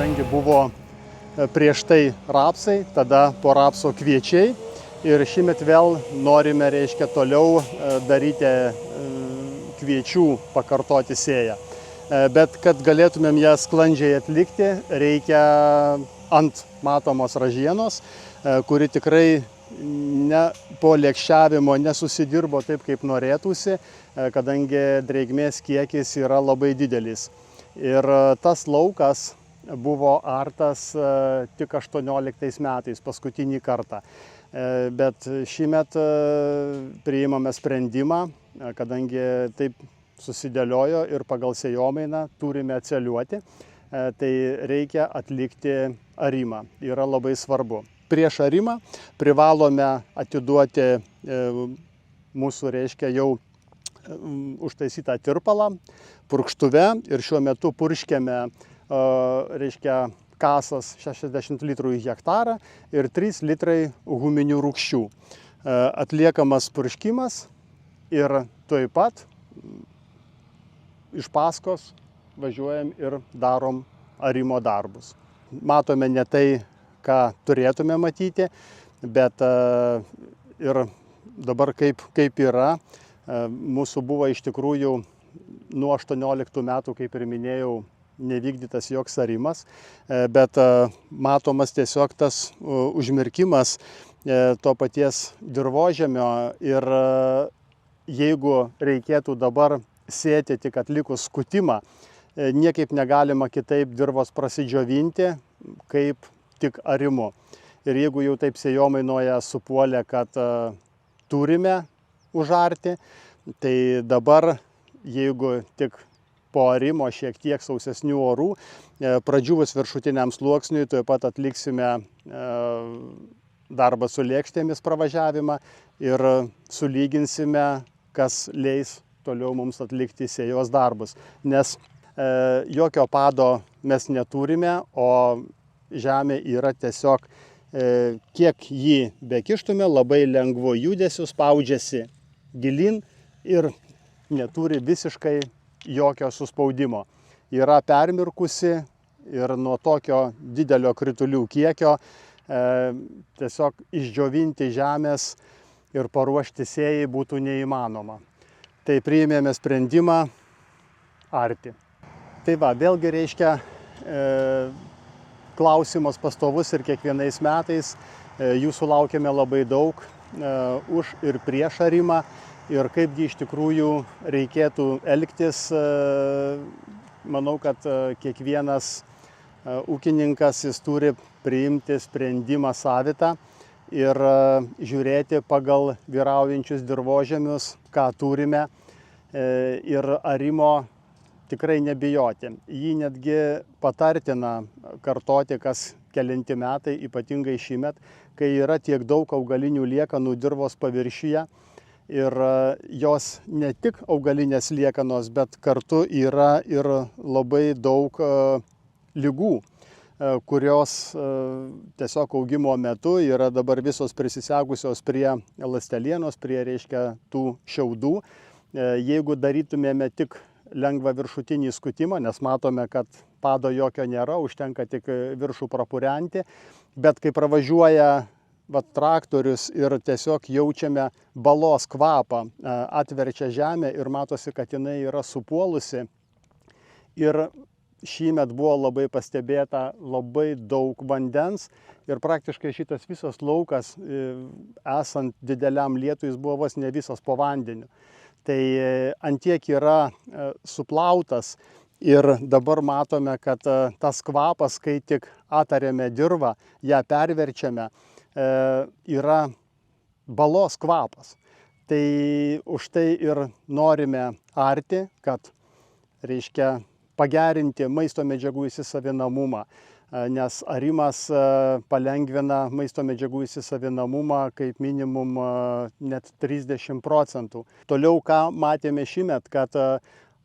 kadangi buvo prieš tai rapsai, tada po rapso kviečiai ir šiemet vėl norime, toliau daryti kviečių pakartoti sėją. Bet kad galėtumėm ją sklandžiai atlikti, reikia ant matomos ražienos, kuri tikrai po lėkščiavimo nesusidirbo taip, kaip norėtųsi, kadangi drėgmės kiekis yra labai didelis. Ir tas laukas buvo artas tik 18 metais, paskutinį kartą. Bet šįmet priimame sprendimą, kadangi taip susidėliojo ir pagal sėjomainą turime atseliuoti, tai reikia atlikti arimą. Yra labai svarbu. Prieš arimą privalome atiduoti mūsų, jau užtaisytą tirpalą purkštuve ir šiuo metu purškiame, kasas 60 litrų į hektarą ir 3 litrai huminių rūgščių. Atliekamas purškimas ir tuoj pat iš paskos važiuojam ir darom arimo darbus. Matome ne tai, ką turėtume matyti, bet ir dabar kaip yra. Mūsų buvo iš tikrųjų nuo 18 metų, kaip ir minėjau, nevykdytas joks arimas, bet matomas tiesiog tas užmirkimas to paties dirvožemio ir jeigu reikėtų dabar sėti tik atlikus skutimą, niekaip negalima kitaip dirvos prasidžiovinti, kaip tik arimu. Ir jeigu jau taip sėjomainoje supuolė, kad turime užarti, tai dabar, jeigu tik po arimo šiek tiek sausesnių orų, pradžiūvus viršutiniam sluoksniui, tuoj pat atliksime darbą su lėkštėmis pravažiavimą ir sulyginsime, kas leis toliau mums atlikti sėjos darbus. Nes jokio pado mes neturime, o žemė yra tiesiog, kiek jį bekištume, labai lengvu judesiu spaudžiasi gilin ir neturi visiškai jokio suspaudimo. Yra permirkusi ir nuo tokio didelio kritulių kiekio tiesiog išdžiovinti žemės ir paruošti sėjai būtų neįmanoma. Tai priėmėme sprendimą arti. Tai va, vėlgi klausimas pastovus ir kiekvienais metais jūsų laukiame labai daug už ir prieš arimą ir kaipgi iš tikrųjų reikėtų elgtis. Manau, kad kiekvienas ūkininkas jis turi priimti sprendimą savitą ir žiūrėti pagal vyraujančius dirvožemius, ką turime, ir arimo tikrai nebijoti. Jį netgi patartina kartoti kas kelinti metai, ypatingai šįmet, kai yra tiek daug augalinių liekanų dirvos paviršiuje ir jos ne tik augalinės liekanos, bet kartu yra ir labai daug ligų, kurios tiesiog augimo metu yra dabar visos prisisegusios prie ląstelienos, prie tų šiaudų. Jeigu darytumėme tik lengvą viršutinį skutimą, nes matome, kad pado jokio nėra, užtenka tik viršų prapurenti, bet kai pravažiuoja traktorius ir tiesiog jaučiame balos kvapą, atverčia žemę ir matosi, kad jinai yra supuolusi. Ir šįmet buvo labai pastebėta labai daug vandens ir praktiškai šitas visas laukas, esant dideliam lietui, jis buvo vos ne visas po vandeniu. Tai antiek yra suplautas ir dabar matome, kad tas kvapas, kai tik atarėme dirvą, ją perverčiame, yra balos kvapas. Tai už tai ir norime arti, kad pagerinti maisto medžiagų įsisavinamumą, nes arimas palengvina maisto medžiagų įsisavinamumą kaip minimum net 30%. Toliau, ką matėme šįmet, kad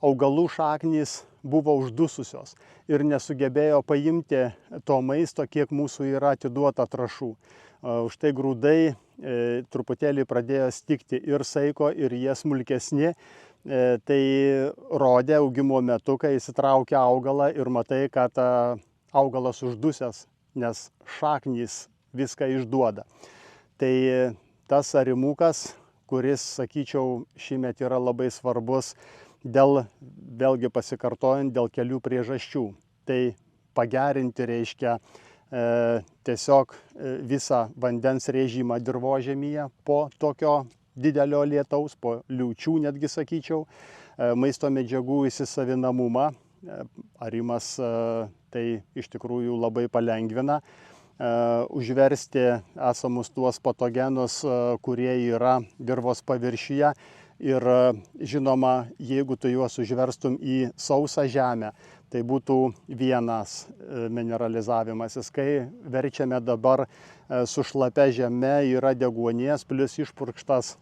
augalų šaknys buvo uždususios ir nesugebėjo paimti to maisto, kiek mūsų yra atiduota trąšų. Už tai grūdai truputėlį pradėjo stigti ir saiko, ir jie smulkesni. Tai rodė augimo metu, kai įsitraukia augalą ir matai, kad augalas uždusęs, nes šaknys viską išduoda. Tai tas arimukas, kuris, sakyčiau, šįmet yra labai svarbus dėl, vėlgi pasikartojant, dėl kelių priežasčių. Tai pagerinti reiškia tiesiog visą vandens režimą dirvožemyje po tokio didelio lietaus, po liūčių netgi sakyčiau, maisto medžiagų įsisavinamumą. Arimas tai iš tikrųjų labai palengvina, užversti esamus tuos patogenus, kurie yra dirvos paviršiuje. Ir žinoma, jeigu tu juos užverstum į sausą žemę, tai būtų vienas mineralizavimasis. Kai verčiame dabar su šlapia žeme, yra deguonies plus išpurkštas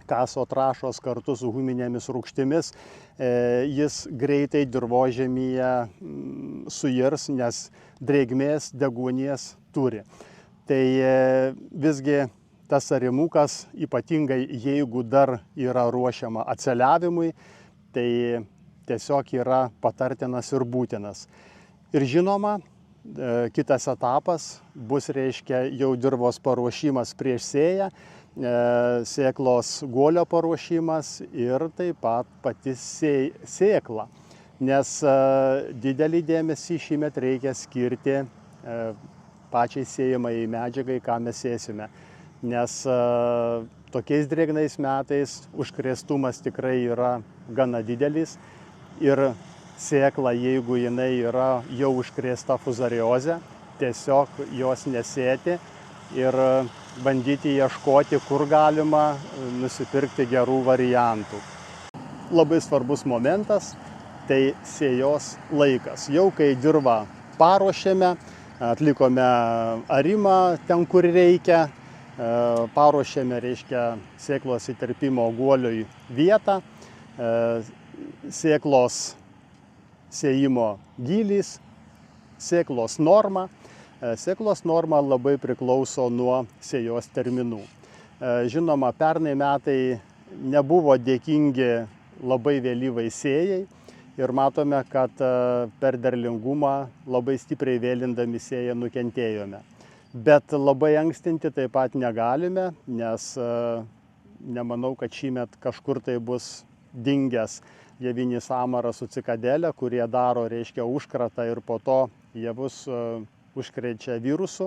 kaso trąšos kartu su huminėmis rūgštimis, jis greitai dirvožemyje suirs, nes drėgmės deguonies turi. Tai visgi tas arimukas, ypatingai jeigu dar yra ruošiama atseliavimui, tai tiesiog yra patartinas ir būtinas. Ir žinoma, kitas etapas bus, reiškia, jau dirvos paruošimas prieš sėją, sėklos guolio paruošimas ir taip pat pati sėkla. Nes didelį dėmesį šįmet reikia skirti pačiai sėjamai medžiagai, ką mes sėsime. Nes tokiais drėgnais metais užkrėstumas tikrai yra gana didelis ir sėkla, jeigu jinai yra jau užkrėsta fuzarioze, tiesiog jos nesėti ir bandyti ieškoti, kur galima nusipirkti gerų variantų. Labai svarbus momentas – tai sėjos laikas. Jau kai dirvą paruošėme, atlikome arimą ten, kur reikia, paruošėme, reiškia, sėklos įterpimo guoliui vietą, sėklos sėjimo gylis, sėklos norma. Sėklos norma labai priklauso nuo sėjos terminų. Žinoma, pernai metai nebuvo dėkingi labai vėlyvai sėjai ir matome, kad per derlingumą labai stipriai vėlindami sėją nukentėjome. Bet labai ankstinti taip pat negalime, nes nemanau, kad šįmet kažkur tai bus dingęs javinis amaras su cikadele, kurie daro, reiškia, užkratą ir po to javus užkrečia virusu,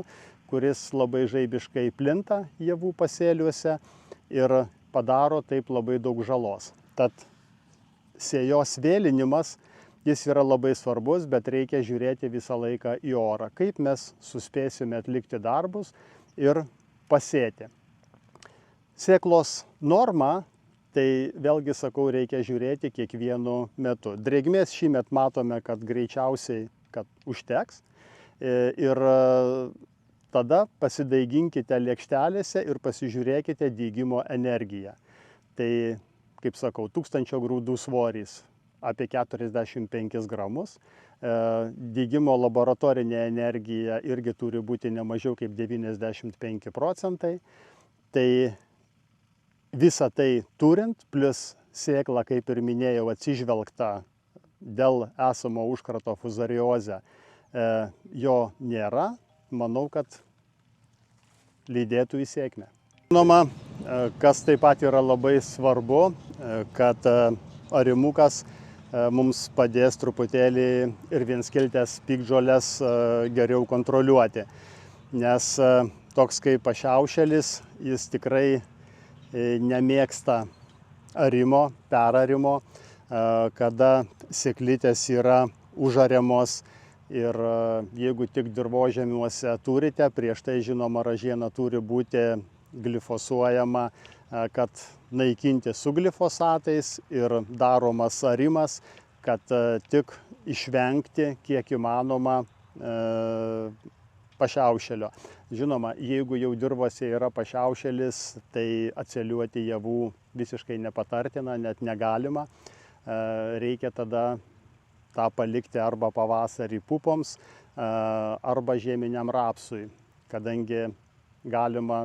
kuris labai žaibiškai plinta javų pasėliuose ir padaro taip labai daug žalos. Tad sėjos vėlinimas, jis yra labai svarbus, bet reikia žiūrėti visą laiką į orą, kaip mes suspėsime atlikti darbus ir pasėti. Sėklos norma, tai vėlgi sakau, reikia žiūrėti kiekvienu metu. Drėgmės šįmet matome, kad greičiausiai užteks. Ir tada pasidaiginkite lėkštelėse ir pasižiūrėkite dygimo energiją. Tai, kaip sakau, 1000 grūdų svoris apie 45 gramus. Dygimo laboratorinė energija irgi turi būti ne mažiau kaip 95%. Tai visą tai turint, plus sėkla, kaip ir minėjau, atsižvelgta dėl esamo užkrato fuzarioze, jo nėra, manau, kad lydėtų į sėkmę. Žinoma, kas taip pat yra labai svarbu, kad arimukas mums padės truputėlį ir vienskiltės piktžoles geriau kontroliuoti. Nes toks kaip pašiaušėlis, jis tikrai nemėgsta arimo, perarimo, kada sėklytės yra užariamos. Ir jeigu tik dirvožemiuose turite, prieš tai žinoma ražiena turi būti glifosuojama, kad naikinti su glifosatais ir daromas arimas, kad tik išvengti kiek įmanoma pašiaušėlio. Žinoma, jeigu jau dirvose yra pašiaušėlis, tai atseliuoti javų visiškai nepatartina, net negalima. Reikia tada tą palikti arba pavasarį pupoms, arba žieminiam rapsui, kadangi galima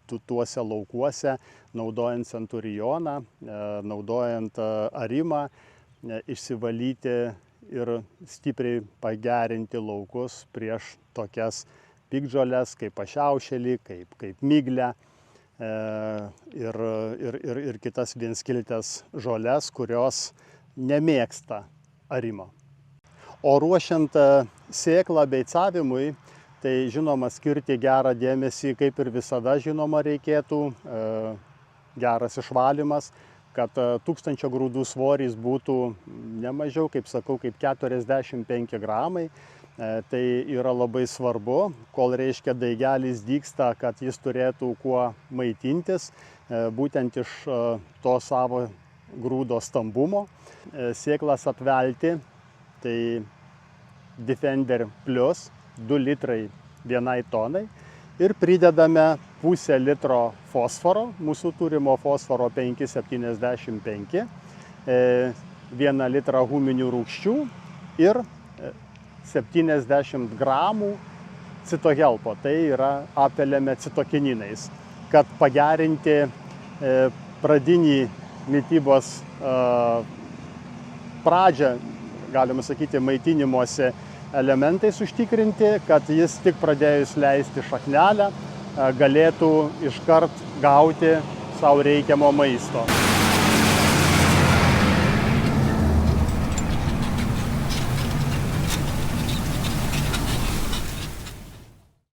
tuose laukuose, naudojant centurioną, naudojant arimą, išsivalyti ir stipriai pagerinti laukus prieš tokias piktžoles kaip pašiaušėlį, kaip miglę ir kitas vienskiltes žoles, kurios nemėgsta arimo. O ruošiant sėklą beicavimui, tai žinoma skirti gerą dėmesį, kaip ir visada žinoma reikėtų, geras išvalymas, kad 1000 grūdų svoris būtų ne mažiau, kaip sakau, kaip 45 gramai. Tai yra labai svarbu, kol reiškia daigelis dygsta, kad jis turėtų kuo maitintis, būtent iš to savo grūdo stambumo. Sėklas apvelti, tai Defender Plus 2 litrai vienai tonai ir pridedame pusę litro fosforo, mūsų turimo fosforo 5,75, 1 litrą huminių rūgščių ir 70 gramų citohelpo, tai yra apeliame citokininais, kad pagerinti pradinį mitybos pradžią, galima sakyti, maitinimuose elementais užtikrinti, kad jis tik pradėjus leisti šaknelę galėtų iškart gauti savo reikiamo maisto.